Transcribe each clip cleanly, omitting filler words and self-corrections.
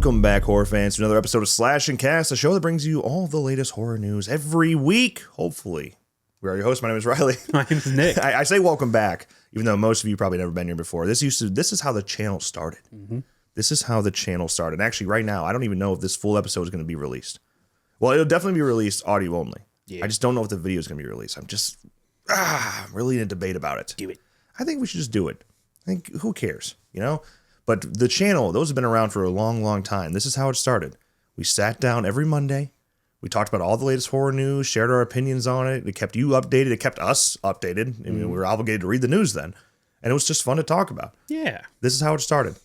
Welcome back, horror fans, to another episode of Slash and Cast, a show that brings you all the latest horror news every week, hopefully. We are your hosts. My name is Riley. My name is Nick. I say welcome back, even though most of you probably never been here before. This is how the channel started. Mm-hmm. This is how the channel started. Actually, right now, I don't even know if this full episode is going to be released. Well, it'll definitely be released audio only. Yeah. I just don't know if the video is going to be released. I'm just really in a debate about it. Do it. I think we should just do it. I think, who cares, you know? But the channel, those have been around for a long, long time. This is how it started. We sat down every Monday. We talked about all the latest horror news, shared our opinions on it. It kept you updated. It kept us updated. I mean, we were obligated to read the news then. And it was just fun to talk about. Yeah. This is how it started.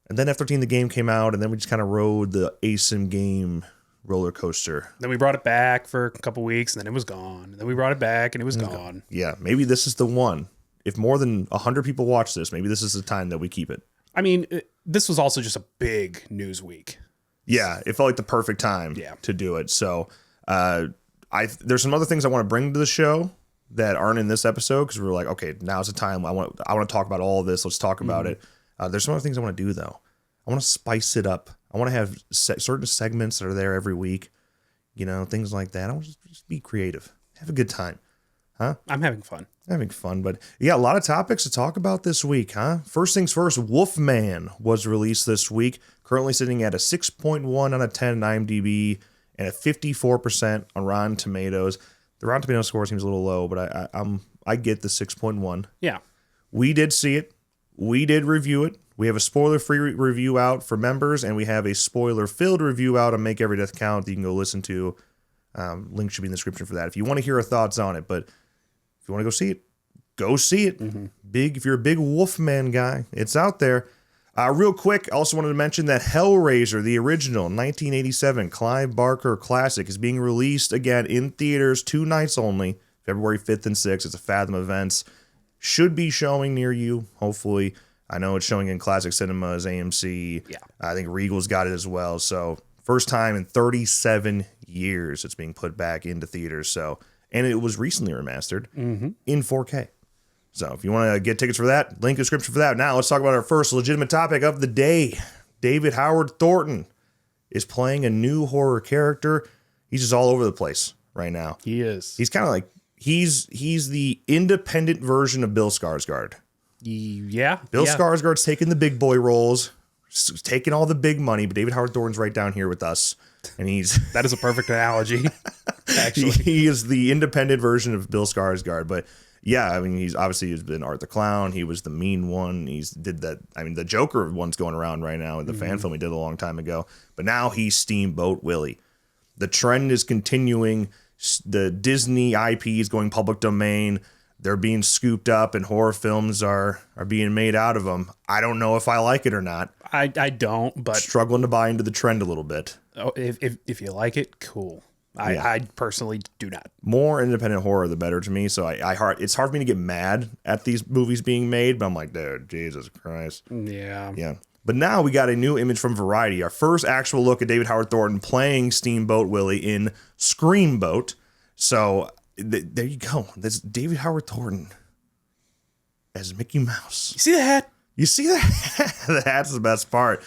And then F-13, the game came out, and then we just kind of rode the ASIM game roller coaster. Then we brought it back for a couple weeks, and then it was gone. And then we brought it back, and it was gone. Yeah, maybe this is the one. If more than 100 people watch this, maybe this is the time that we keep it. I mean, this was also just a big news week. Yeah, it felt like the perfect time to do it. So there's some other things I want to bring to the show that aren't in this episode because we were like, okay, now's the time. I want to talk about all of this. Let's talk about it. There's some other things I want to do, though. I want to spice it up. I want to have certain segments that are there every week, you know, things like that. I want to just be creative. Have a good time. Huh? I'm having fun. Having fun, but yeah, a lot of topics to talk about this week, huh? First things first, Wolfman was released this week, currently sitting at a 6.1 out of 10 on IMDb and a 54% on Rotten Tomatoes. The Rotten Tomatoes score seems a little low, but I get the 6.1. Yeah. We did see it. We did review it. We have a spoiler-free review out for members, and we have a spoiler-filled review out on Make Every Death Count that you can go listen to. Link should be in the description for that if you want to hear our thoughts on it, but if you want to go see it. Mm-hmm. If you're a big Wolfman guy, it's out there. Real quick, I also wanted to mention that Hellraiser, the original 1987 Clive Barker classic, is being released again in theaters 2 nights only, February 5th and 6th. It's a Fathom Events. Should be showing near you, hopefully. I know it's showing in Classic Cinemas, AMC. Yeah. I think Regal's got it as well. So first time in 37 years it's being put back into theaters. So. And it was recently remastered in 4K. So if you want to get tickets for that, link in the description for that. Now let's talk about our first legitimate topic of the day. David Howard Thornton is playing a new horror character. He's just all over the place right now. He is. He's kind of like, he's the independent version of Bill Skarsgård. Yeah. Bill Skarsgård's taking the big boy roles, taking all the big money, but David Howard Thornton's right down here with us. And that is a perfect analogy. Actually, he is the independent version of Bill Skarsgård. But yeah, I mean, he's been Art the Clown. He was the mean one. Did that. I mean, the Joker one's going around right now in the fan film he did a long time ago. But now he's Steamboat Willie. The trend is continuing. The Disney IP is going public domain. They're being scooped up, and horror films are being made out of them. I don't know if I like it or not. I don't, but struggling to buy into the trend a little bit. Oh, if you like it, cool. I personally do not. More independent horror, the better to me. So it's hard for me to get mad at these movies being made, but I'm like, dude, Jesus Christ. Yeah. But now we got a new image from Variety. Our first actual look at David Howard Thornton playing Steamboat Willie in Screamboat. So there you go. That's David Howard Thornton as Mickey Mouse. You see the hat? You see that? The hat's the best part.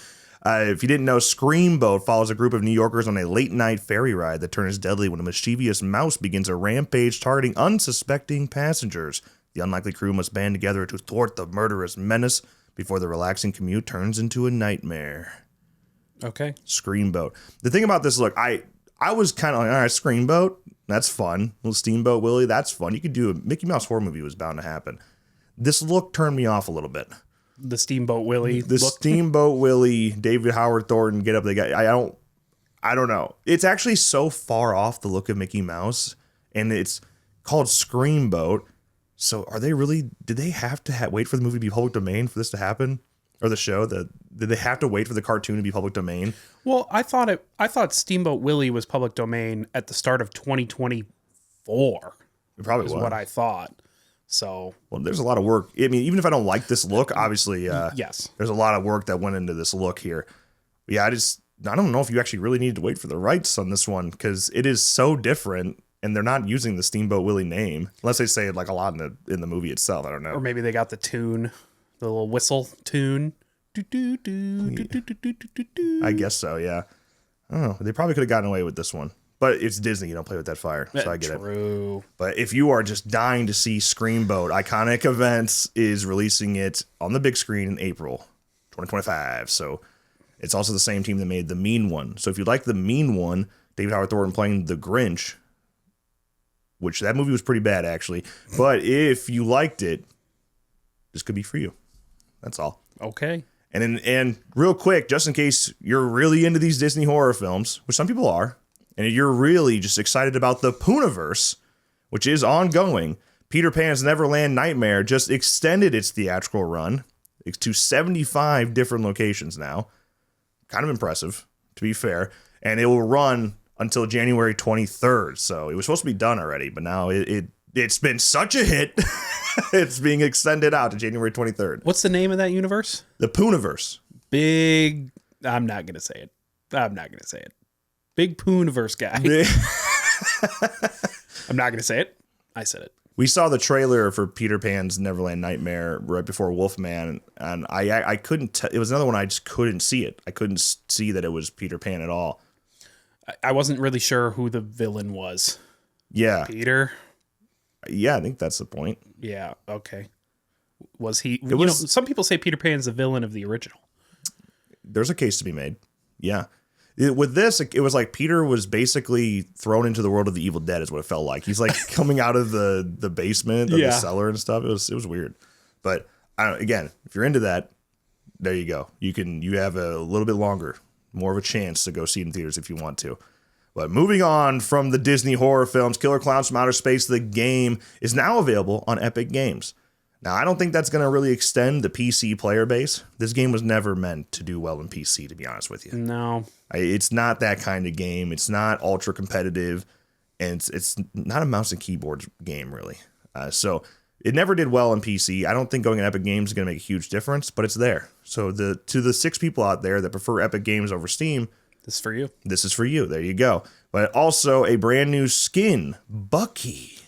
If you didn't know, Screamboat follows a group of New Yorkers on a late-night ferry ride that turns deadly when a mischievous mouse begins a rampage targeting unsuspecting passengers. The unlikely crew must band together to thwart the murderous menace before the relaxing commute turns into a nightmare. Okay. Screamboat. The thing about this look, I was kind of like, all right, Screamboat, that's fun. Little Steamboat Willie, that's fun. You could do a Mickey Mouse horror movie was bound to happen. This look turned me off a little bit. The Steamboat Willie. The look. Steamboat Willie, David Howard Thornton, get up. They got. I don't know. It's actually so far off the look of Mickey Mouse, and it's called Screamboat. So are they really? Did they have to wait for the movie to be public domain for this to happen, or the show? Did they have to wait for the cartoon to be public domain? Well, I thought Steamboat Willie was public domain at the start of 2024. It probably was what I thought. So, well, there's a lot of work. I mean, even if I don't like this look, obviously, yes, there's a lot of work that went into this look here. Yeah, I don't know if you actually really need to wait for the rights on this one because it is so different, and they're not using the Steamboat Willie name unless they say it like a lot in the movie itself. I don't know. Or maybe they got the tune, the little whistle tune. I guess so, yeah. Oh, they probably could have gotten away with this one. But it's Disney. You don't play with that fire. So I get it. True. But if you are just dying to see Screamboat, Iconic Events is releasing it on the big screen in April 2025. So it's also the same team that made The Mean One. So if you like The Mean One, David Howard Thornton playing the Grinch, which that movie was pretty bad, actually. But if you liked it, this could be for you. That's all. Okay. And real quick, just in case you're really into these Disney horror films, which some people are, and you're really just excited about the Pooniverse, which is ongoing, Peter Pan's Neverland Nightmare just extended its theatrical run to 75 different locations now. Kind of impressive, to be fair. And it will run until January 23rd. So it was supposed to be done already, but now it's been such a hit. It's being extended out to January 23rd. What's the name of that universe? The Pooniverse. I'm not going to say it. Big Pooniverse guy. I'm not going to say it. I said it. We saw the trailer for Peter Pan's Neverland Nightmare right before Wolfman, and I couldn't it was another one I just couldn't see it. I couldn't see that it was Peter Pan at all. I wasn't really sure who the villain was. Yeah. Peter? Yeah, I think that's the point. Yeah, okay. Was he... some people say Peter Pan's the villain of the original. There's a case to be made. Yeah. With this, it was like Peter was basically thrown into the world of the Evil Dead is what it felt like. He's like coming out of the basement of the cellar and stuff. It was weird. But again, if you're into that, there you go. You have a little bit longer, more of a chance to go see it in theaters if you want to. But moving on from the Disney horror films, Killer Klowns from Outer Space, the game is now available on Epic Games. Now, I don't think that's going to really extend the PC player base. This game was never meant to do well in PC, to be honest with you. No. It's not that kind of game. It's not ultra competitive, and it's not a mouse and keyboard game, really. So it never did well in PC. I don't think going to Epic Games is going to make a huge difference, but it's there. So to the 6 people out there that prefer Epic Games over Steam, this is for you. This is for you. There you go. But also a brand new skin, Bucky,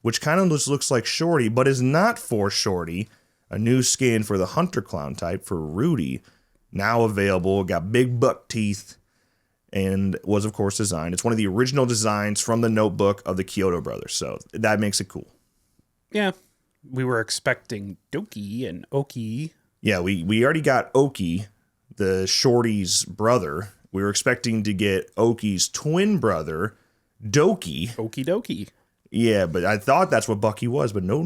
which kind of just looks like Shorty, but is not for Shorty. A new skin for the Hunter Clown type for Rudy, now available. Got big buck teeth and was, of course, designed. It's one of the original designs from the notebook of the Kyoto brothers, so that makes it cool. Yeah. We were expecting Doki and Oki. Yeah, we already got Oki, the Shorty's brother. We were expecting to get Oki's twin brother, Doki. Okie dokie. Yeah, but I thought that's what Bucky was, but no.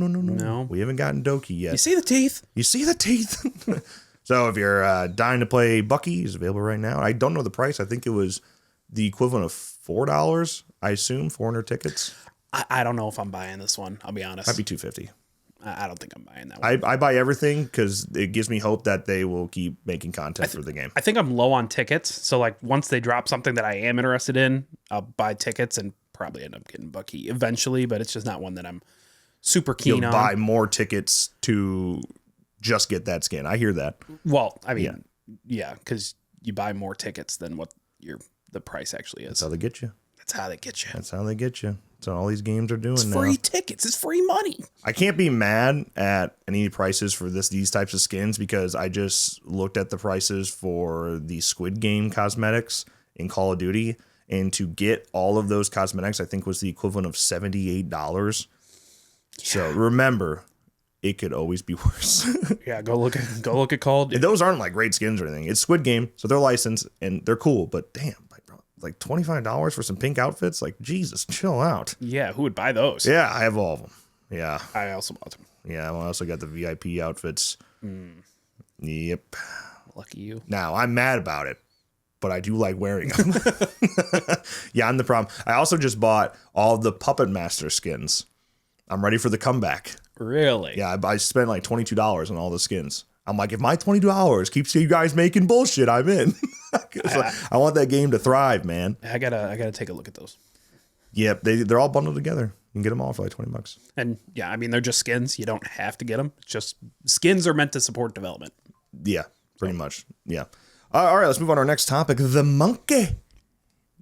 We haven't gotten Doki yet. You see the teeth? You see the teeth? So if you're dying to play Bucky, he's available right now. I don't know the price. I think it was the equivalent of $4, I assume, 400 tickets. I don't know if I'm buying this one. I'll be honest. Might be $250. I don't think I'm buying that one. I buy everything because it gives me hope that they will keep making content for the game. I think I'm low on tickets. So like once they drop something that I am interested in, I'll buy tickets and probably end up getting Bucky eventually, but it's just not one that I'm super keen on. You'll buy more tickets to just get that skin. I hear that. Well, I mean, yeah, because you buy more tickets than what the price actually is. That's how they get you. That's how they get you. That's how they get you. So all these games are doing it's now. Free tickets. It's free money. I can't be mad at any prices for these types of skins because I just looked at the prices for the Squid Game cosmetics in Call of Duty, and to get all of those cosmetics, I think was the equivalent of $78. Yeah. So remember, it could always be worse. Yeah, go look at Call of Duty. And those aren't like great skins or anything. It's Squid Game, so they're licensed and they're cool. But damn, like $25 for some pink outfits? Like, Jesus, chill out. Yeah, who would buy those? Yeah, I have all of them. Yeah. I also bought them. Yeah, well, I also got the VIP outfits. Yep. Lucky you. Now, I'm mad about it, but I do like wearing them. Yeah, I'm the problem. I also just bought all the Puppet Master skins. I'm ready for the comeback. Really? Yeah, I spent like $22 on all the skins. I'm like, if my $22 keeps you guys making bullshit, I'm in. I want that game to thrive, man. I gotta take a look at those. Yep, they're all bundled together. You can get them all for like $20. And yeah, I mean, they're just skins. You don't have to get them. It's just skins are meant to support development. Yeah, pretty much. Yeah. All right, let's move on to our next topic. The monkey.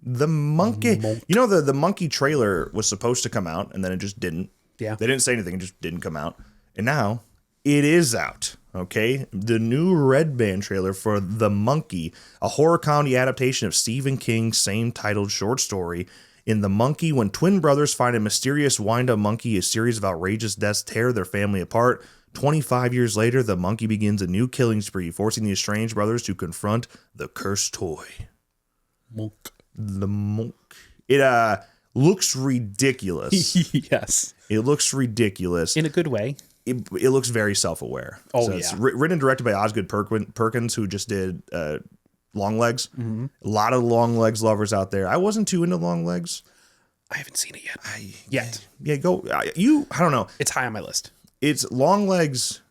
The monkey. You know, the monkey trailer was supposed to come out, and then it just didn't. Yeah. They didn't say anything. It just didn't come out. And now it is out Okay, the new Red Band trailer for The Monkey, a horror comedy adaptation of Stephen King's same-titled short story. In The Monkey, when twin brothers find a mysterious wind-up monkey, a series of outrageous deaths tear their family apart. 25 years later, the monkey begins a new killing spree, forcing the estranged brothers to confront the cursed toy. Monk. The monk. It looks ridiculous. Yes. It looks ridiculous. In a good way. It looks very self-aware. Oh, so it's written and directed by Osgood Perkins, who just did Long Legs. Mm-hmm. A lot of Long Legs lovers out there. I wasn't too into Long Legs. I haven't seen it yet. Yeah, go. I don't know. It's high on my list. It's Long Legs.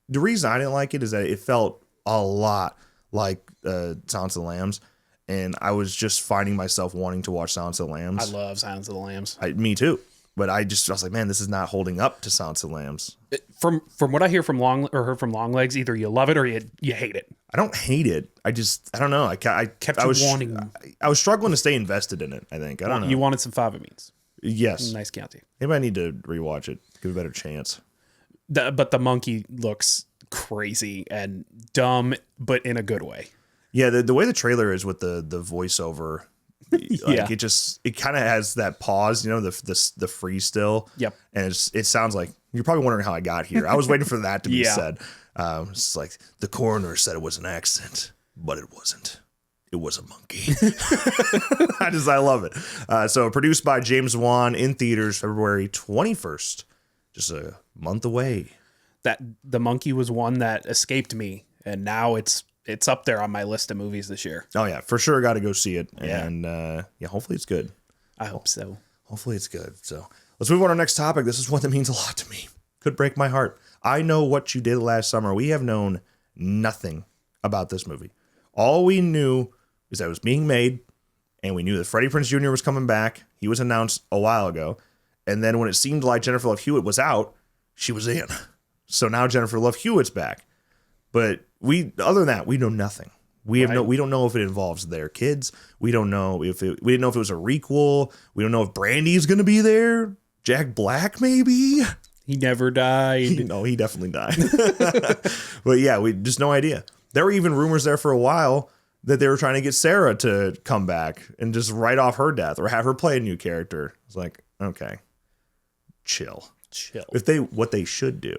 The reason I didn't like it is that it felt a lot like Silence of the Lambs. And I was just finding myself wanting to watch Silence of the Lambs. I love Silence of the Lambs. Me too. But I was like, man, this is not holding up to Silence of the Lambs. From what I hear from Long Legs, either you love it or you hate it. I don't hate it. I don't know. I was struggling to stay invested in it, I think. I don't know. You wanted some fava beans. Yes. Nice County. Maybe I need to rewatch it. Give it a better chance. But the monkey looks crazy and dumb, but in a good way. Yeah, the way the trailer is with the voiceover, like it kind of has that pause, the freeze still. Yep. And it sounds like you're probably wondering how I got here. I was waiting for that to be said. It's like the coroner said it was an accident, but it wasn't. It was a monkey. I love it. So produced by James Wan, in theaters February 21st, just a month away. That the monkey was one that escaped me, and now it's up there on my list of movies this year. Oh yeah, for sure. Got to go see it. Yeah. And hopefully it's good. I hope so. Hopefully it's good. So let's move on to our next topic. This is one that means a lot to me. Could break my heart. I know what you did last summer. We have known nothing about this movie. All we knew is that it was being made, and we knew that Freddie Prinze Jr. was coming back. He was announced a while ago. And then when it seemed like Jennifer Love Hewitt was out, she was in. So now Jennifer Love Hewitt's back. But other than that, we know nothing. We don't know if it involves their we didn't know if it was a requel. We don't know if Brandy's going to be there. Jack Black, maybe. He never died. No, he definitely died. But yeah, we just no idea. There were even rumors there for a while that they were trying to get Sarah to come back and just write off her death or have her play a new character. It's like, okay, chill. What they should do,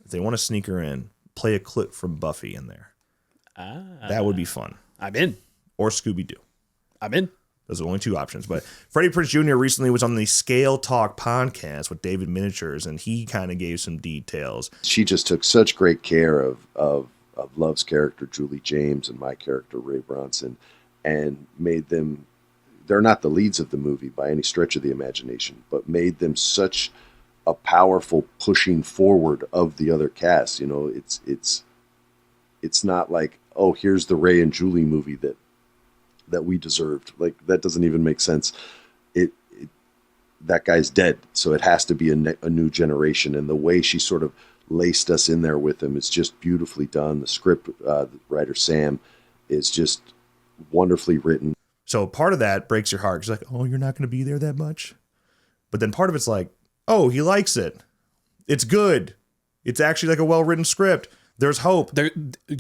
if they want to sneak her in, play a clip from Buffy in there. That would be fun. I'm in. Or Scooby-Doo. I'm in. Those are the only two options. But Freddie Prinze Jr. recently was on the Scale Talk podcast with David Miniatures, and he kind of gave some details. She just took such great care of Love's character, Julie James, and my character, Ray Bronson, and made them, they're not the leads of the movie by any stretch of the imagination, but made them such a powerful pushing forward of the other cast. You know, it's not like, oh, here's the Ray and Julie movie that we deserved. Like, that doesn't even make sense. That guy's dead, so it has to be a new generation. And the way she sort of laced us in there with him is just beautifully done. The script, the writer Sam, is just wonderfully written. So part of that breaks your heart. She's like, oh, you're not going to be there that much. But then part of it's like, oh, he likes it. It's good. It's actually like a well-written script. There's hope. They're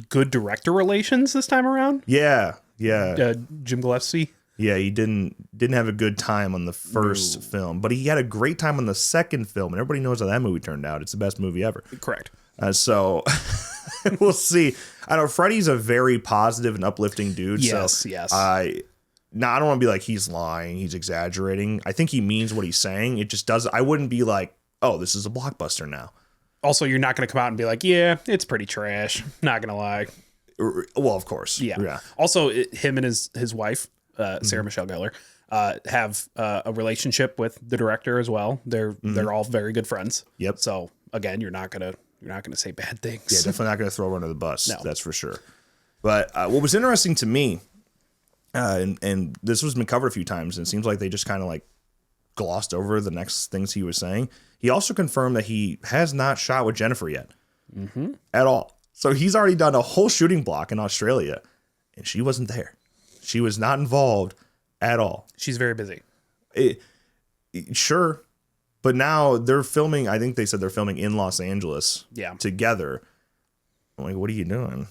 good director relations this time around. Yeah. Jim Gillespie. Yeah, he didn't have a good time on the first film, but he had a great time on the second film, and everybody knows how that movie turned out. It's the best movie ever. Correct. So we'll see. I know Freddie's a very positive and uplifting dude. Yes. I don't want to be like he's lying, he's exaggerating. I think he means what he's saying. It just does. I wouldn't be like, oh, this is a blockbuster now. Also, you're not going to come out and be like, yeah, it's pretty trash. Not going to lie. Well, of course. Yeah. Also, him and his wife, Sarah Michelle Gellar, have a relationship with the director as well. They're all very good friends. Yep. So again, you're not gonna say bad things. Yeah, definitely not gonna throw her under the bus. No. That's for sure. But what was interesting to me, and this was been covered a few times, and it seems like they just kind of like glossed over the next things he was saying. He also confirmed that he has not shot with Jennifer yet, at all. So he's already done a whole shooting block in Australia, and she wasn't there. She was not involved at all. She's very busy. Sure. But now they're filming, I think they said they're filming in Los Angeles Yeah. together. I'm like, what are you doing?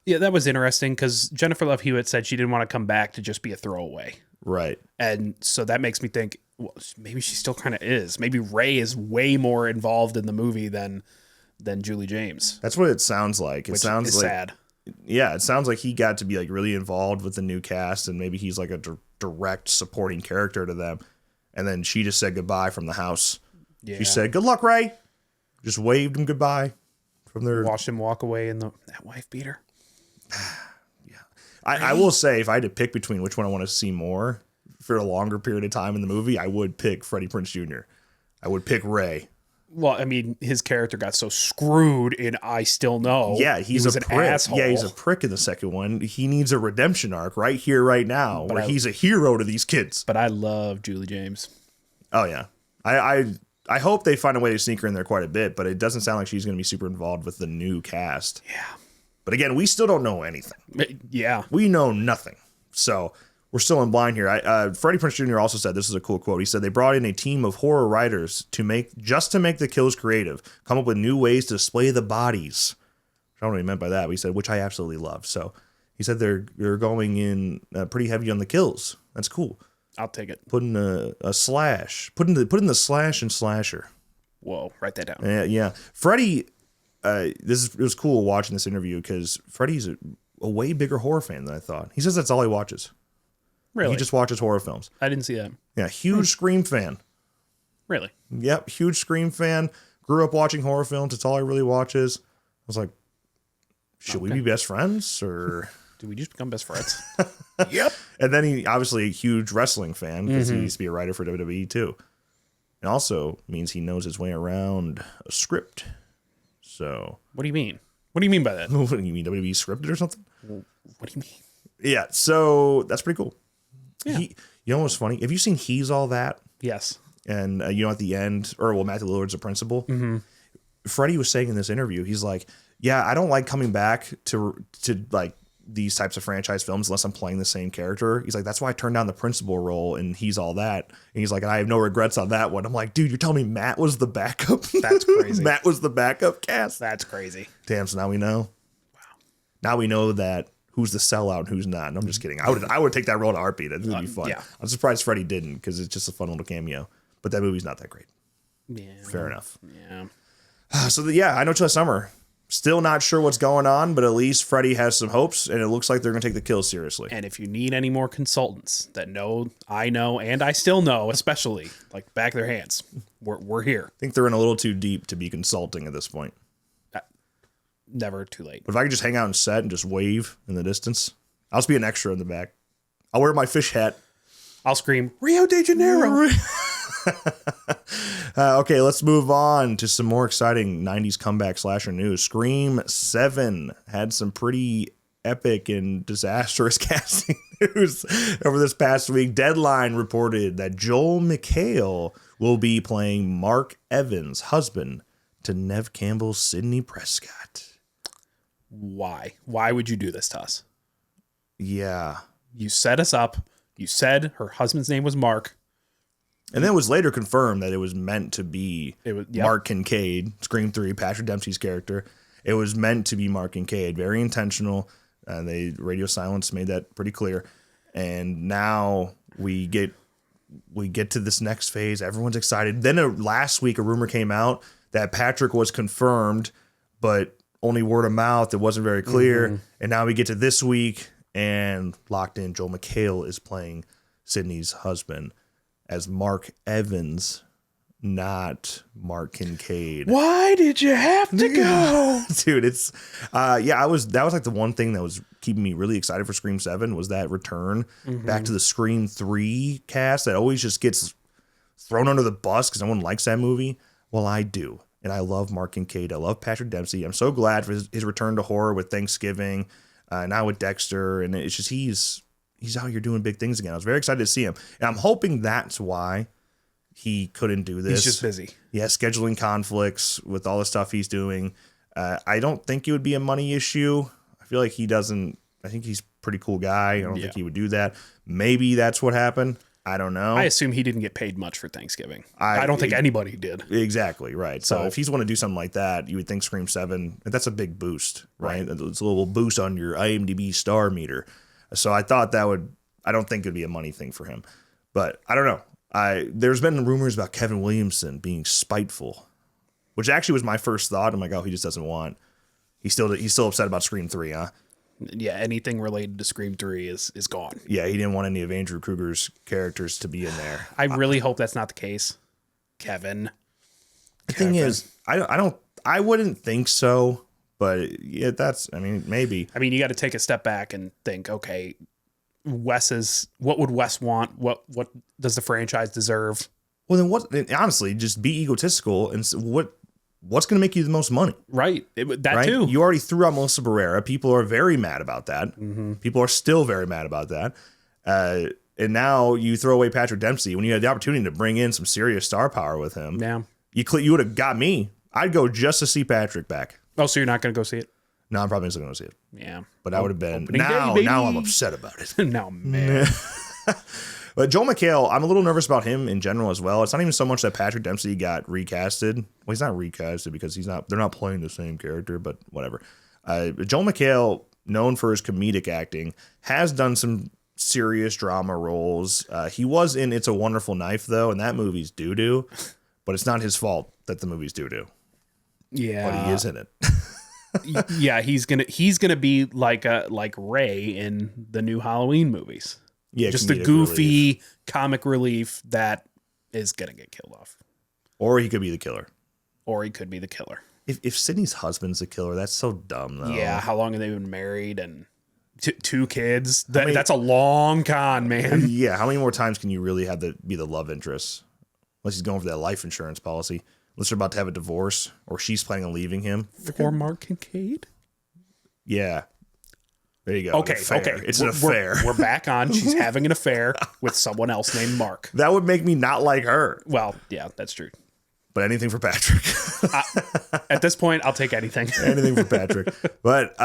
Yeah, that was interesting because Jennifer Love Hewitt said she didn't want to come back to just be a throwaway. Right. And so that makes me think, well, maybe she still kind of is. Maybe Ray is way more involved in the movie than Julie James. That's what it sounds like. It sounds like sad. Yeah, it sounds like he got to be like really involved with the new cast, and maybe he's like a direct supporting character to them. And then she just said goodbye from the house. Yeah. She said, "Good luck, Ray." Just waved him goodbye from their. Watched him walk away in that wife beater. Yeah, I will say, if I had to pick between which one I want to see more for a longer period of time in the movie, I would pick Freddie Prinze Jr. I would pick Ray. Well, I mean, his character got so screwed in I Still Know. Yeah, he was an prick. asshole. Yeah, he's a prick in the second one. He needs a redemption arc right here, right now, where he's a hero to these kids. But I love Julie James. Oh yeah, I hope they find a way to sneak her in there quite a bit, but it doesn't sound like she's going to be super involved with the new cast. Yeah. But again, we still don't know anything. Yeah. We know nothing. So we're still in blind here. Freddie Prinze Jr. also said, this is a cool quote. He said, they brought in a team of horror writers to make the kills creative, come up with new ways to display the bodies. I don't know what he meant by that, but he said, which I absolutely love. So he said they're going in pretty heavy on the kills. That's cool. I'll take it. Putting a slash, putting the slash and slasher. Whoa, write that down. Yeah. Freddie, it was cool watching this interview because Freddie's a way bigger horror fan than I thought. He says that's all he watches. Really? He just watches horror films. I didn't see that. Yeah, huge Scream fan. Really? Yep, huge Scream fan. Grew up watching horror films. That's all he really watches. I was like, should we be best friends or? Did we just become best friends? Yep. And then he obviously a huge wrestling fan because he used to be a writer for WWE too. And also means he knows his way around a script. So. What do you mean? What do you mean by that? What do you mean, WWE scripted or something? What do you mean? Yeah, so that's pretty cool. Yeah. You know what's funny? Have you seen He's All That? Yes. And at the end, Matthew Lillard's a principal. Mm-hmm. Freddie was saying in this interview, he's like, yeah, I don't like coming back to like these types of franchise films unless I'm playing the same character. He's like, that's why I turned down the principal role and He's All That. And he's like, I have no regrets on that one. I'm like, dude, you're telling me Matt was the backup? That's crazy. Matt was the backup cast? That's crazy. Damn, so now we know. Wow. Now we know that who's the sellout and who's not. And I'm just kidding. I would take that role in a heartbeat. It would be fun. Yeah. I'm surprised Freddie didn't because it's just a fun little cameo. But that movie's not that great. Yeah. Fair enough. Yeah. So I know till summer. Still not sure what's going on, but at least Freddie has some hopes, and it looks like they're going to take the kills seriously. And if you need any more consultants that know, I know, and I still know, especially, like back their hands, we're here. I think they're in a little too deep to be consulting at this point. Never too late. But if I could just hang out on set and just wave in the distance, I'll just be an extra in the back. I'll wear my fish hat. I'll scream, Rio de Janeiro. Okay, let's move on to some more exciting 90s comeback slasher news. Scream 7 had some pretty epic and disastrous casting news over this past week. Deadline reported that Joel McHale will be playing Mark Evans, husband to Neve Campbell's Sidney Prescott. Why? Why would you do this to us? Yeah. You set us up. You said her husband's name was Mark. And then it was later confirmed that it was meant to be Yep. Mark Kincaid, Scream 3, Patrick Dempsey's character. It was meant to be Mark Kincaid. Very intentional. Radio Silence made that pretty clear. And now we get to this next phase. Everyone's excited. Then last week, a rumor came out that Patrick was confirmed, but only word of mouth. It wasn't very clear. Mm-hmm. And now we get to this week, and locked in, Joel McHale is playing Sidney's husband as Mark Evans, not Kincaid. Why did you have to go? Dude, it's that was like the one thing that was keeping me really excited for Scream 7 was that return back to the Scream 3 cast that always just gets thrown under the bus because no one likes that movie. Well, I do. And I love Mark Kincaid. I love Patrick Dempsey. I'm so glad for his return to horror with Thanksgiving, now with Dexter, and it's just he's out here doing big things again. I was very excited to see him. And I'm hoping that's why he couldn't do this. He's just busy. Yeah, scheduling conflicts with all the stuff he's doing. I don't think it would be a money issue. I feel like he doesn't. I think he's a pretty cool guy. I don't think he would do that. Maybe that's what happened. I don't know. I assume he didn't get paid much for Thanksgiving. I don't think anybody did. Exactly, right. So So- if he's want to do something like that, you would think Scream 7, that's a big boost, right? It's a little boost on your IMDb star meter. So I thought I don't think it'd be a money thing for him. But I don't know. There's been rumors about Kevin Williamson being spiteful, which actually was my first thought. I'm like, oh, he just doesn't want. He's still upset about Scream 3, huh? Yeah, anything related to Scream 3 is gone. Yeah, he didn't want any of Andrew Kruger's characters to be in there. I really hope that's not the case. Kevin. The thing is, I wouldn't think so, but yeah, maybe. I mean, you got to take a step back and think, okay, what would Wes want? What does the franchise deserve? Well, then honestly, just be egotistical and what's going to make you the most money? Right. That Right? too. You already threw out Melissa Barrera. People are very mad about that. Mm-hmm. People are still very mad about that. And now you throw away Patrick Dempsey when you had the opportunity to bring in some serious star power with him. Yeah. You would have got me. I'd go just to see Patrick back. Oh, so you're not going to go see it? No, I'm probably still going to see it. Yeah. But I would have been. Opening day, baby. Now I'm upset about it. No, man. But Joel McHale, I'm a little nervous about him in general as well. It's not even so much that Patrick Dempsey got recasted. Well, he's not recasted because they're not playing the same character, but whatever. Joel McHale, known for his comedic acting, has done some serious drama roles. He was in It's a Wonderful Knife, though, and that movie's doo-doo. But it's not his fault that the movie's doo-doo. Yeah. But he is in it. Yeah, he's gonna be like Ray in the new Halloween movies. Yeah, just the comedic goofy relief. comic relief that is gonna get killed off, Or he could be the killer. or he could be the killer. If Sydney's husband's the killer, that's so dumb, though. Yeah, how long have they been married and two kids? That's a long con, man. Yeah, how many more times can you really have be the love interest? Unless he's going for that life insurance policy. Unless they're about to have a divorce, or she's planning on leaving him. For Mark Kincaid. Yeah. There you go. Okay, An affair. okay. It's an affair. We're back on. She's having an affair with someone else named Mark. That would make me not like her. Well, yeah, that's true. But anything for Patrick. At this point, I'll take anything. Anything for Patrick. But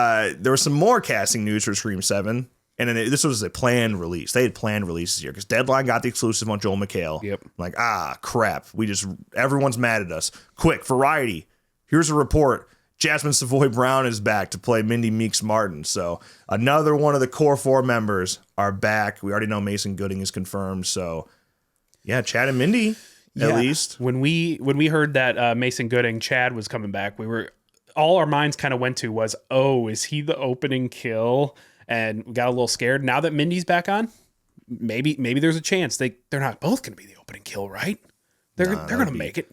there was some more casting news for Scream 7. And then this was a planned release. They had planned releases here because Deadline got the exclusive on Joel McHale. Yep. Like, crap. Everyone's mad at us. Quick, Variety. Here's a report. Jasmine Savoy Brown is back to play Mindy Meeks Martin. So another one of the core 4 members are back. We already know Mason Gooding is confirmed. So yeah, Chad and Mindy at least. When we heard that Mason Gooding, Chad was coming back, all our minds kind of went to was, oh, is he the opening kill? And we got a little scared. Now that Mindy's back on, maybe there's a chance they're not both going to be the opening kill, right? They're going to make it.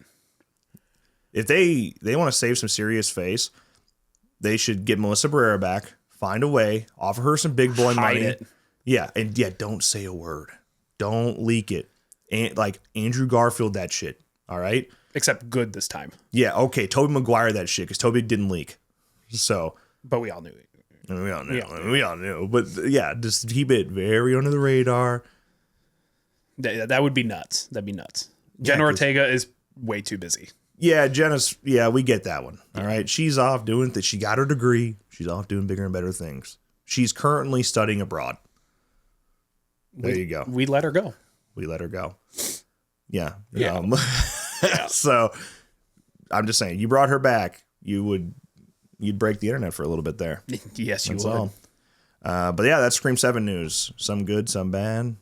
If they want to save some serious face, they should get Melissa Barrera back, find a way, offer her some big boy Hide money. it. Yeah, and don't say a word. Don't leak it. And like Andrew Garfield that shit. All right? Except good this time. Yeah, okay, Tobey Maguire that shit cuz Tobey didn't leak. So, But we all knew it. we all knew. But yeah, just keep it very under the radar. That would be nuts. That'd be nuts. Jenna 'cause- Ortega is way too busy. Yeah, we get that one. All right. She's off doing that. She got her degree. She's off doing bigger and better things. She's currently studying abroad. There you go. We let her go. We let her go. Yeah. Yeah. So I'm just saying, you brought her back. You'd break the internet for a little bit there. Yes, you That's would. all. But yeah, that's Scream 7 news. Some good, some bad.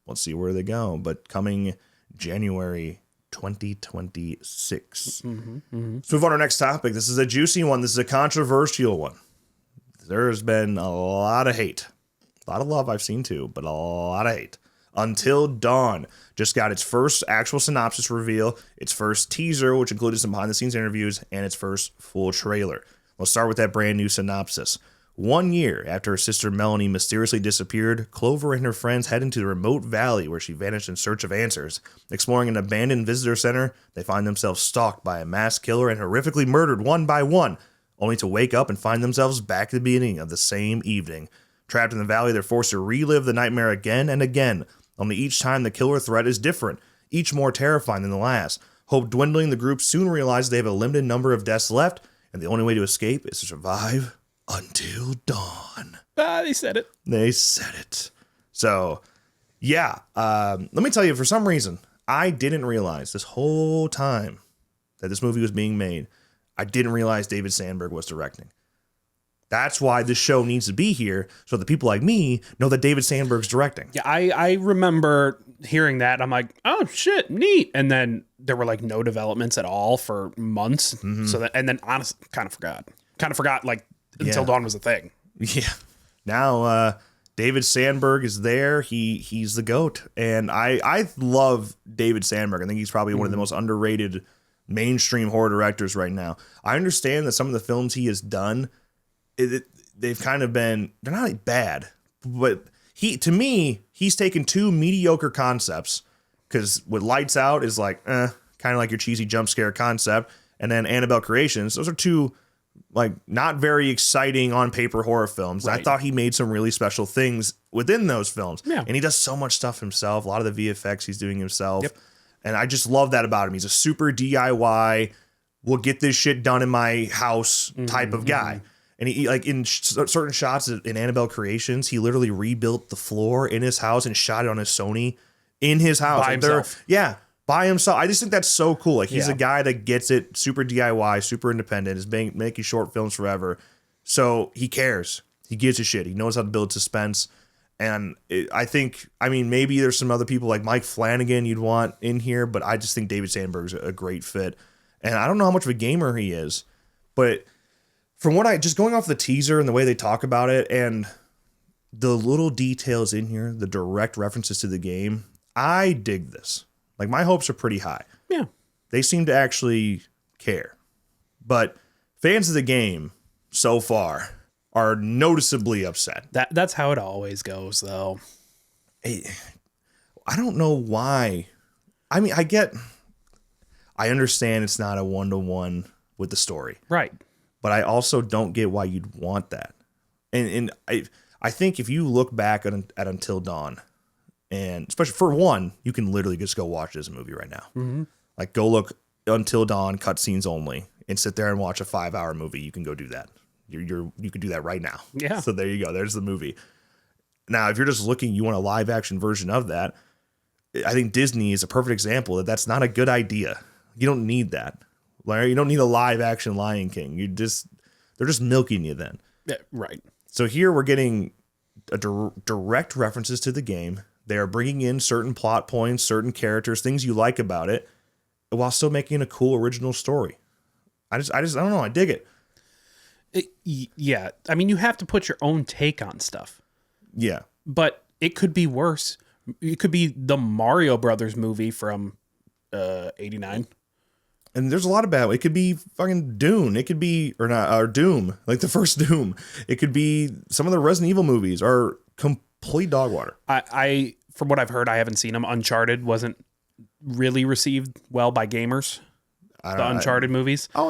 Let's see where they go. But coming January 2026. Let's move on to our next topic. This is a juicy one. This is a controversial one. There's been a lot of hate. A lot of love I've seen too, but a lot of hate. Until Dawn just got its first actual synopsis reveal, its first teaser, which included some behind-the-scenes interviews, and its first full trailer. We'll start with that brand new synopsis. 1 year after her sister Melanie mysteriously disappeared, Clover and her friends head into the remote valley where she vanished in search of answers. Exploring an abandoned visitor center, they find themselves stalked by a mass killer and horrifically murdered one by one, only to wake up and find themselves back at the beginning of the same evening. Trapped in the valley, they're forced to relive the nightmare again and again, only each time the killer threat is different, each more terrifying than the last. Hope dwindling, the group soon realizes they have a limited number of deaths left, and the only way to escape is to survive until dawn. They said it. They said it. So, Yeah. Let me tell you, for some reason, I didn't realize this whole time that this movie was being made, I didn't realize David Sandberg was directing. That's why this show needs to be here, so that people like me know that David Sandberg's directing. Yeah, I remember hearing that. I'm like, oh shit, neat. And then there were like no developments at all for months. Mm-hmm. So that, and then honestly, kind of forgot like Until Dawn was a thing. Yeah. Now David Sandberg is there. He's the GOAT. And I love David Sandberg. I think he's probably one of the most underrated mainstream horror directors right now. I understand that some of the films he has done, they've kind of been, they're not bad, but to me, he's taken two mediocre concepts, because what Lights Out is like, kind of like your cheesy jump scare concept. And then Annabelle Creations, those are two like not very exciting on paper horror films. Right. I thought he made some really special things within those films. Yeah. And he does so much stuff himself. A lot of the VFX he's doing himself. Yep. And I just love that about him. He's a super DIY, we'll get this shit done in my house type of guy. And he like in certain shots in Annabelle Creations, he literally rebuilt the floor in his house and shot it on his Sony in his house. By himself. Yeah. By himself. I just think that's so cool. Like he's a guy that gets it, super DIY, super independent, is making short films forever. So he cares. He gives a shit. He knows how to build suspense. And I think, I mean, maybe there's some other people like Mike Flanagan you'd want in here, but I just think David Sandberg's a great fit. And I don't know how much of a gamer he is, but from what just going off the teaser and the way they talk about it and the little details in here, the direct references to the game, I dig this. Like, my hopes are pretty high. Yeah. They seem to actually care. But fans of the game so far are noticeably upset. That's how it always goes, though. I don't know why. I mean, I understand it's not a one-to-one with the story. Right. But I also don't get why you'd want that. And I think if you look back at Until Dawn, and especially for one, you can literally just go watch this movie right now. Mm-hmm. Like, go look Until Dawn, cutscenes only, and sit there and watch a 5-hour movie. You can go do that. You can do that right now. Yeah. So there you go. There's the movie. Now, if you're just looking, you want a live action version of that, I think Disney is a perfect example that that's not a good idea. You don't need that. Larry, you don't need a live action Lion King. They're just milking you then. Yeah, right. So here we're getting a direct references to the game. They are bringing in certain plot points, certain characters, things you like about it, while still making a cool original story. I don't know. I dig it. Yeah. I mean, you have to put your own take on stuff. Yeah. But it could be worse. It could be the Mario Brothers movie from 89. And there's a lot of bad. It could be fucking Dune. It could be, or Doom, like the first Doom. It could be some of the Resident Evil movies are complete dog water. I from what I've heard, I haven't seen them. Uncharted wasn't really received well by gamers. The Uncharted movies. Oh,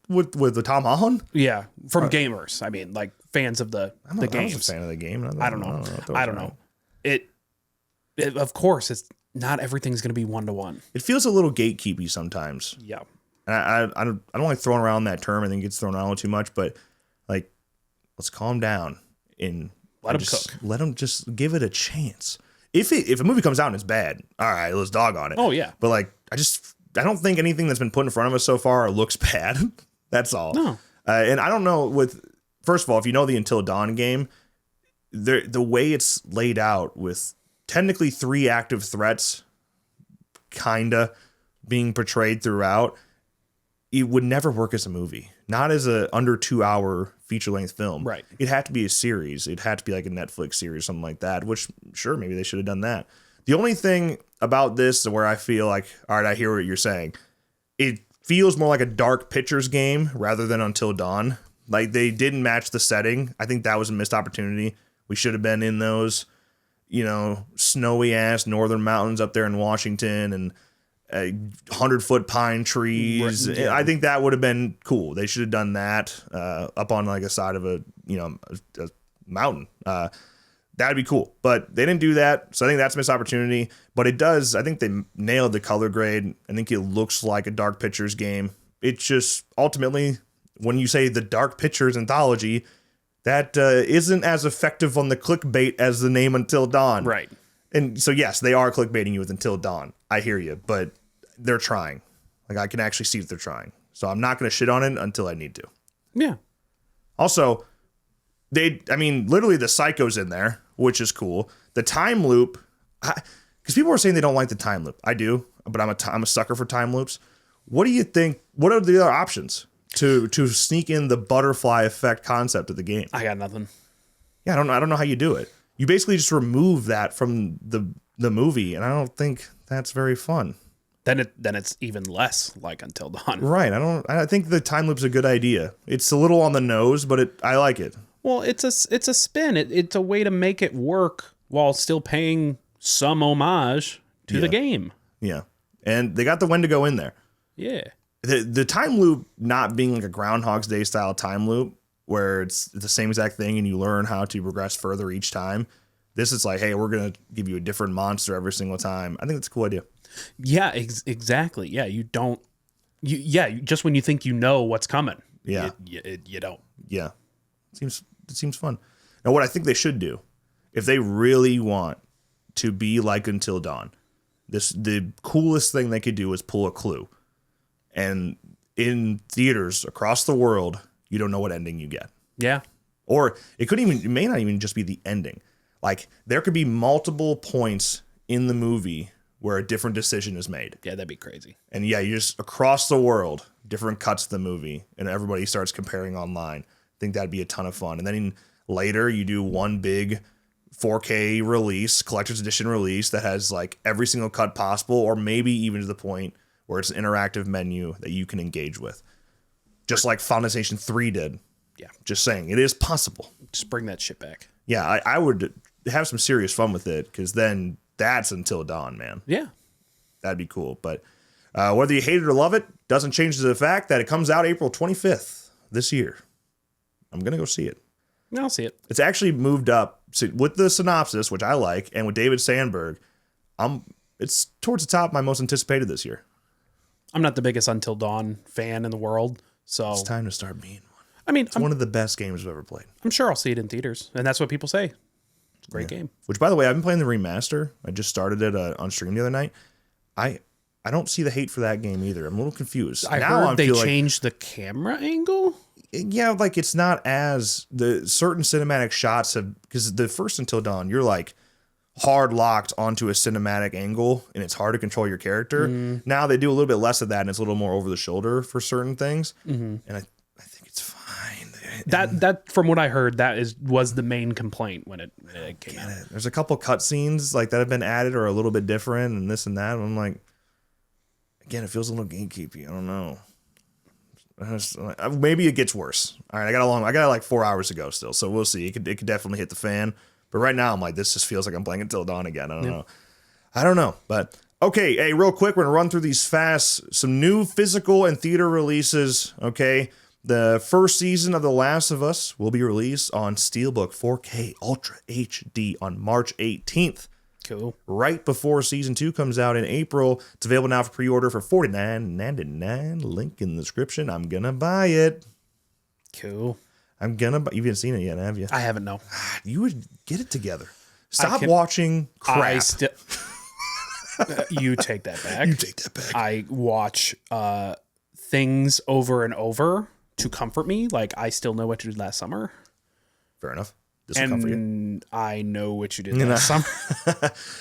with the Tom Holland? Yeah, from gamers. I mean, like fans of the games. I was a fan of the game. I don't know. It of course, it's not everything's going to be one-to-one. It feels a little gatekeepy sometimes. Yeah. And I don't like throwing around that term. I think it gets thrown around too much, but like, let's calm down and let them cook. Let them just give it a chance. If a movie comes out and it's bad, all right, let's dog on it. Oh yeah. But like, I don't think anything that's been put in front of us so far looks bad. That's all. No. And I don't know first of all, if you know the Until Dawn game, the way it's laid out with technically 3 active threats kinda being portrayed throughout, it would never work as a movie. Not as a under 2-hour feature-length film. Right. It had to be a series. It had to be like a Netflix series, something like that, which, sure, maybe they should have done that. The only thing about this where I feel like, all right, I hear what you're saying, it feels more like a Dark Pictures game rather than Until Dawn. Like, they didn't match the setting. I think that was a missed opportunity. We should have been in those, snowy-ass northern mountains up there in Washington and 100-foot pine trees. Right, yeah. I think that would have been cool. They should have done that up on like a side of a mountain. That'd be cool. But they didn't do that, so I think that's a missed opportunity. But it does. I think they nailed the color grade. I think it looks like a Dark Pictures game. It's just ultimately, when you say the Dark Pictures anthology, that isn't as effective on the clickbait as the name Until Dawn. Right. And so, yes, they are clickbaiting you with Until Dawn. I hear you, but they're trying. Like, I can actually see that they're trying. So I'm not going to shit on it until I need to. Yeah. Also, literally the Psycho's in there, which is cool. The time loop, because people are saying they don't like the time loop. I do, but I'm a sucker for time loops. What do you think? What are the other options to sneak in the butterfly effect concept of the game? I got nothing. Yeah, I don't know how you do it. You basically just remove that from the movie, and I don't think that's very fun. Then it's even less like Until Dawn. Right. I think the time loop's a good idea. It's a little on the nose, but I like it. Well, it's a spin. It's a way to make it work while still paying some homage to the game. Yeah. And they got the Wendigo in there. Yeah. The time loop not being like a Groundhog's Day style time loop where it's the same exact thing and you learn how to progress further each time. This is like, hey, we're going to give you a different monster every single time. I think that's a cool idea. Yeah, exactly. Yeah, just when you think you know what's coming. Yeah. You don't. Yeah. It seems fun. Now, what I think they should do, if they really want to be like Until Dawn, the coolest thing they could do is pull a Clue. And in theaters across the world, you don't know what ending you get. Yeah. Or it may not even just be the ending. Like, there could be multiple points in the movie where a different decision is made. Yeah, that'd be crazy. And yeah, you just across the world, different cuts of the movie, and everybody starts comparing online. I think that'd be a ton of fun. And then later, you do one big 4K release, collector's edition release that has like every single cut possible, or maybe even to the point where it's an interactive menu that you can engage with. Just like Final Destination 3 did. Yeah. Just saying, it is possible. Just bring that shit back. Yeah, I would have some serious fun with it, because then that's Until Dawn, man. Yeah. That'd be cool. But whether you hate it or love it, doesn't change the fact that it comes out April 25th this year. I'm going to go see it. I'll see it. It's actually moved up with the synopsis, which I like, and with David Sandberg. It's towards the top of my most anticipated this year. I'm not the biggest Until Dawn fan in the world, so It's time to start being one. I mean, It's one of the best games I've ever played. I'm sure I'll see it in theaters, and that's what people say. It's a great game. Which, by the way, I've been playing the remaster. I just started it on stream the other night. I don't see the hate for that game either. I'm a little confused. I heard they changed the camera angle. Yeah, like it's not as the certain cinematic shots have, because the first Until Dawn, you're like hard locked onto a cinematic angle and it's hard to control your character. Now they do a little bit less of that and it's a little more over the shoulder for certain things. And I think it's fine. That from what I heard, was the main complaint when it came out. There's a couple cutscenes like that have been added or a little bit different and this and that. And I'm like, again, it feels a little gatekeepy. I don't know. Maybe it gets worse. All right, I got like 4 hours to go still, so we'll see. It could definitely hit the fan. But right now, I'm like, this just feels like I'm playing Until Dawn again. I don't know. But okay, hey, real quick, we're gonna run through these fast. Some new physical and theater releases. Okay, the first season of The Last of Us will be released on Steelbook 4K Ultra HD on March 18th. Cool. Right before season 2 comes out in April. It's available now for pre-order for $49.99. Link in the description. I'm gonna buy it. Cool. You haven't seen it yet, have you? I haven't, no. You would get it together. Stop watching crap. You take that back. You take that back. I watch things over and over to comfort me. Like, I Still Know What You Did Last Summer. Fair enough. This will comfort you. And I Know What You Did Last Summer.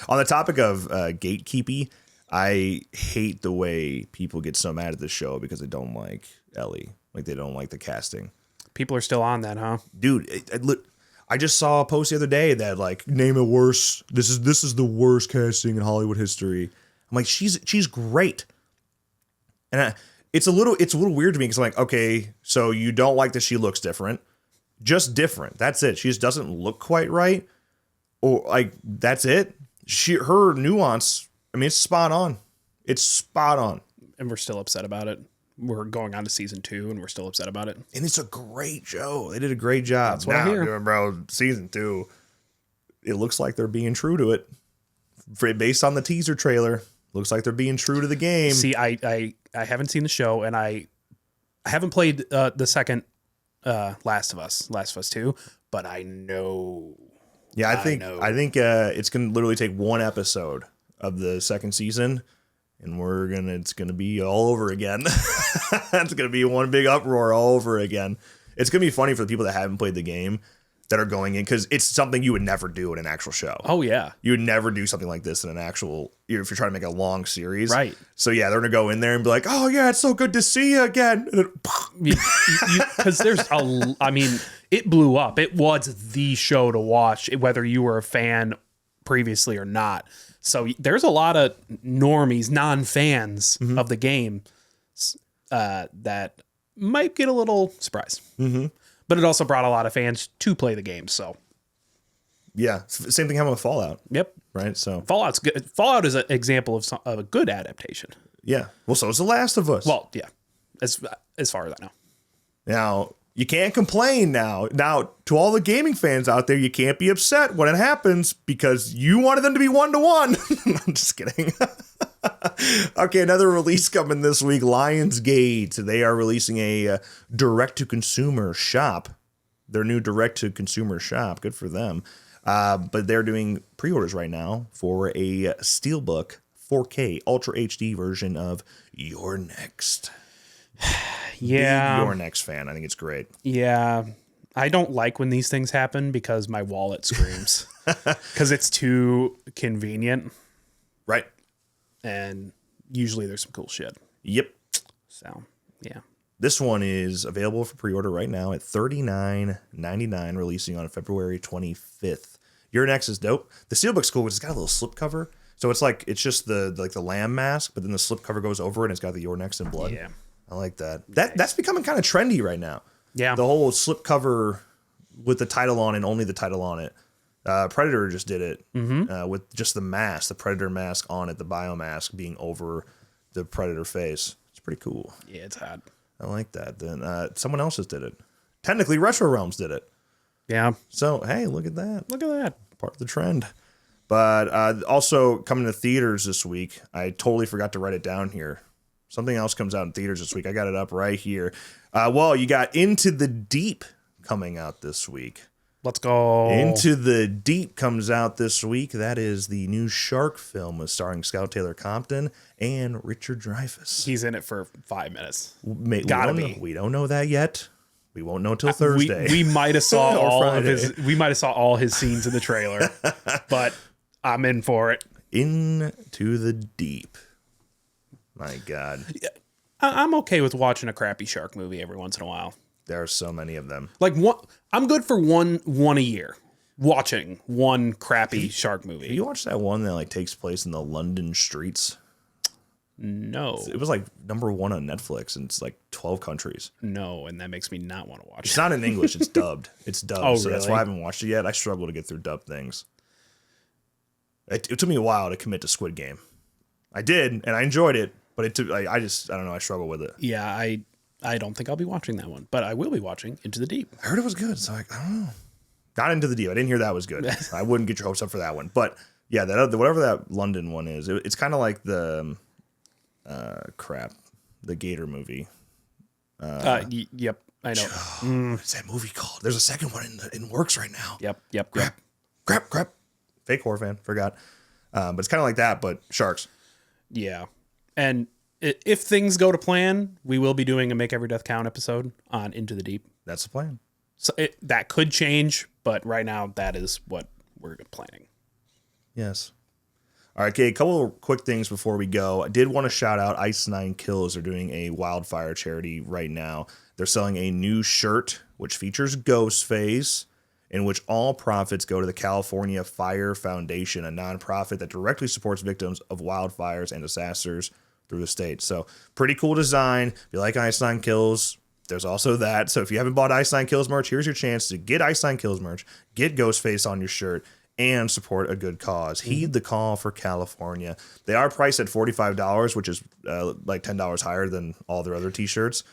On the topic of gatekeepy, I hate the way people get so mad at this show because they don't like Ellie. Like, they don't like the casting. People are still on that, huh? Dude, I just saw a post the other day that like, name it worse. This is the worst casting in Hollywood history. I'm like, she's great. And it's a little weird to me because I'm like, okay, so you don't like that she looks different. Just different. That's it. She just doesn't look quite right. Or like, that's it. Her nuance, I mean, it's spot on. It's spot on. And we're still upset about it. We're going on to season 2 and we're still upset about it. And it's a great show. They did a great job. That's what I hear. Bro, season 2, it looks like they're being true to it. Based on the teaser trailer, looks like they're being true to the game. See, I haven't seen the show and I haven't played the second Last of Us 2, but I know Yeah, I know. think it's gonna literally take one episode of the second season, and it's gonna be all over again. It's gonna be one big uproar all over again. It's gonna be funny for the people that haven't played the game that are going in, because it's something you would never do in an actual show. Oh yeah, you would never do something like this in an actual, if you're trying to make a long series, right? So yeah, they're gonna go in there and be like, "Oh yeah, it's so good to see you again," Because I mean, it blew up. It was the show to watch, whether you were a fan previously or not. So there's a lot of normies, non-fans of the game that might get a little surprised. Mm-hmm. But it also brought a lot of fans to play the game. So yeah, same thing happened with Fallout. Yep. Right. So Fallout's good. Fallout is an example of a good adaptation. Yeah. Well, so is The Last of Us. Well, yeah. As far as I know. Now, you can't complain now. Now, to all the gaming fans out there, you can't be upset when it happens because you wanted them to be 1-to-1. I'm just kidding. Okay, another release coming this week, Lionsgate. They are releasing a direct-to-consumer shop. Their new direct-to-consumer shop. Good for them. But they're doing pre-orders right now for a Steelbook 4K Ultra HD version of You're Next. Yeah. Big You're Next fan. I think it's great. Yeah. I don't like when these things happen because my wallet screams. Because it's too convenient. Right. And usually there's some cool shit. Yep. So, yeah. This one is available for pre-order right now at $39.99, releasing on February 25th. Your Next is dope. The Steelbook's cool because it's got a little slip cover. So it's just the lamb mask, but then the slip cover goes over it and it's got the Your Next in blood. Yeah. I like that. That's becoming kind of trendy right now. Yeah. The whole slip cover with the title on and only the title on it. Predator just did it with just the mask, the Predator mask on it, the biomask being over the Predator face. It's pretty cool. Yeah, it's hot. I like that. Then someone else just did it. Technically, Retro Realms did it. Yeah. So, hey, look at that. Look at that. Part of the trend. But also coming to theaters this week, I totally forgot to write it down here. Something else comes out in theaters this week. I got it up right here. Well, you got Into the Deep coming out this week. Let's go. Into the Deep comes out this week. That is the new shark film starring Scout Taylor Compton and Richard Dreyfuss. He's in it for 5 minutes. Gotta be. We don't know that yet. We won't know till Thursday. We might have saw all of Friday. we might have saw all his scenes in the trailer, but I'm in for it. Into the Deep. My God. I'm okay with watching a crappy shark movie every once in a while. There are so many of them. Like I'm good for one a year. Watching one crappy shark movie. You watch that one that takes place in the London streets? No. It was #1 on Netflix, and it's 12 countries. No, and that makes me not want to watch It's it. not in English. It's dubbed. It's dubbed. Oh, so that's really? why I haven't watched it yet. I struggle to get through dubbed things. It took me a while to commit to Squid Game. I did, and I enjoyed it, but it took. I don't know. I struggle with it. Yeah, I don't think I'll be watching that one, but I will be watching Into the Deep. I heard it was good, so I don't know. Not Into the Deep. I didn't hear that was good. I wouldn't get your hopes up for that one. But yeah, whatever that London one is, it's kind of like the the Gator movie. Yep, I know. What's that movie called? There's a second one in works right now. Yep. Crap. Fake horror fan. Forgot. But it's kind of like that, but sharks. Yeah, and if things go to plan, we will be doing a Make Every Death Count episode on Into the Deep. That's the plan. So that could change, but right now that is what we're planning. Yes. All right, okay, a couple of quick things before we go. I did want to shout out Ice Nine Kills. They're doing a Wildfire charity right now. They're selling a new shirt, which features Ghostface, in which all profits go to the California Fire Foundation, a nonprofit that directly supports victims of wildfires and disasters through the state. So pretty cool design. If you like Ice Nine Kills, there's also that. So if you haven't bought Ice Nine Kills merch, here's your chance to get Ice Nine Kills merch, get Ghostface on your shirt, and support a good cause. Heed the call for California. They are priced at $45, which is $10 higher than all their other t-shirts.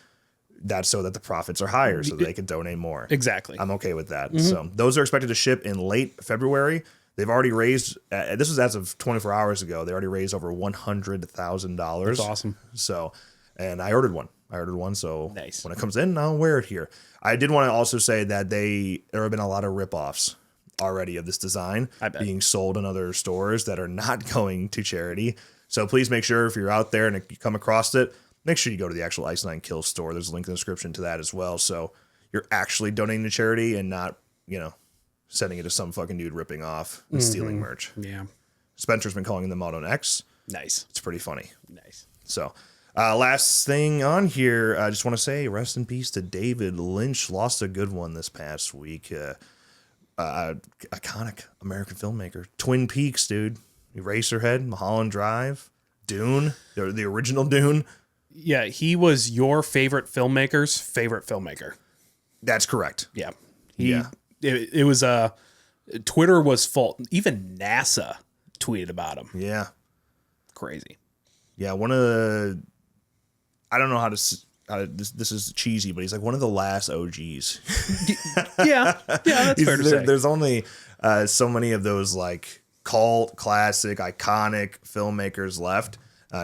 That's so that the profits are higher so they can donate more. Exactly. I'm okay with that. So those are expected to ship in late February. They've already raised, this was as of 24 hours ago, they already raised over $100,000. That's awesome. So, and I ordered one. So Nice. when it comes in, I'll wear it here. I did want to also say that there have been a lot of ripoffs already of this design I bet. being sold in other stores that are not going to charity. So please make sure if you're out there and you come across it, make sure you go to the actual Ice Nine Kills store. There's a link in the description to that as well. So you're actually donating to charity and not, sending it to some fucking dude ripping off and stealing merch. Yeah. Spencer's been calling them out on X. Nice. It's pretty funny. Nice. So, last thing on here, I just want to say rest in peace to David Lynch. Lost a good one this past week. Iconic American filmmaker. Twin Peaks, dude. Eraserhead, Mulholland Drive, Dune, the original Dune. Yeah, he was your favorite filmmaker's favorite filmmaker. That's correct. Yeah. Yeah. It was Twitter was full. Even NASA tweeted about him. Yeah. Crazy. Yeah, one of the, I don't know how to, this is cheesy, but he's like one of the last OGs. Yeah, that's fair to say. There's only so many of those like cult, classic, iconic filmmakers left.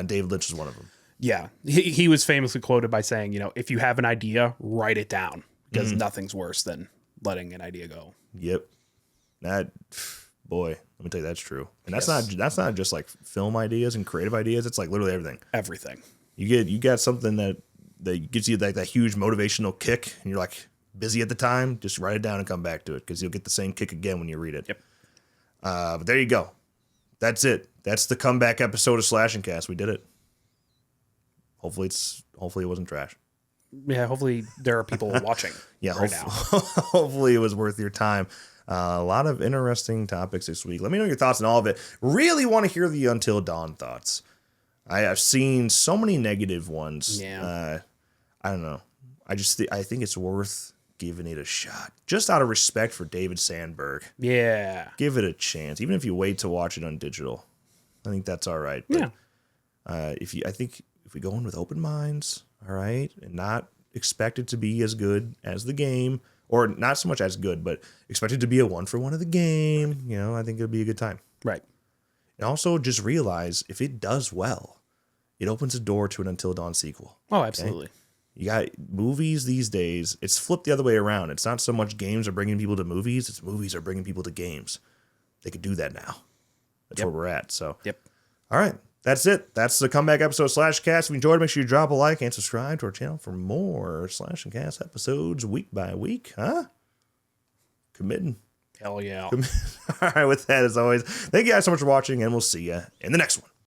David Lynch is one of them. Yeah, he was famously quoted by saying, if you have an idea, write it down, because nothing's worse than letting an idea go. Yep. That, boy, let me tell you, that's true. And that's not just like film ideas and creative ideas. It's like literally everything. Everything. You got something that gives you like that huge motivational kick, and you're like busy at the time. Just write it down and come back to it, because you'll get the same kick again when you read it. Yep. But there you go. That's it. That's the comeback episode of Slash and Cast. We did it. Hopefully it wasn't trash. Yeah, hopefully there are people watching Yeah, right now. hopefully it was worth your time. A lot of interesting topics this week. Let me know your thoughts on all of it. Really want to hear the Until Dawn thoughts. I have seen so many negative ones. Yeah. I don't know. I think it's worth giving it a shot. Just out of respect for David Sandberg. Yeah. Give it a chance. Even if you wait to watch it on digital. I think that's all right. But, I think if we go in with open minds, all right, and not expect it to be as good as the game, or not so much as good, but expect it to be a 1-for-1 of the game, I think it'll be a good time. Right. And also just realize if it does well, it opens a door to an Until Dawn sequel. Oh, absolutely. Okay? You got movies these days. It's flipped the other way around. It's not so much games are bringing people to movies. It's movies are bringing people to games. They could do that now. That's where we're at. So, all right. That's it. That's the comeback episode of Slash Cast. If you enjoyed, make sure you drop a like and subscribe to our channel for more Slash and Cast episodes week by week. Huh? Committing. Hell yeah. All right. With that, as always, thank you guys so much for watching, and we'll see you in the next one.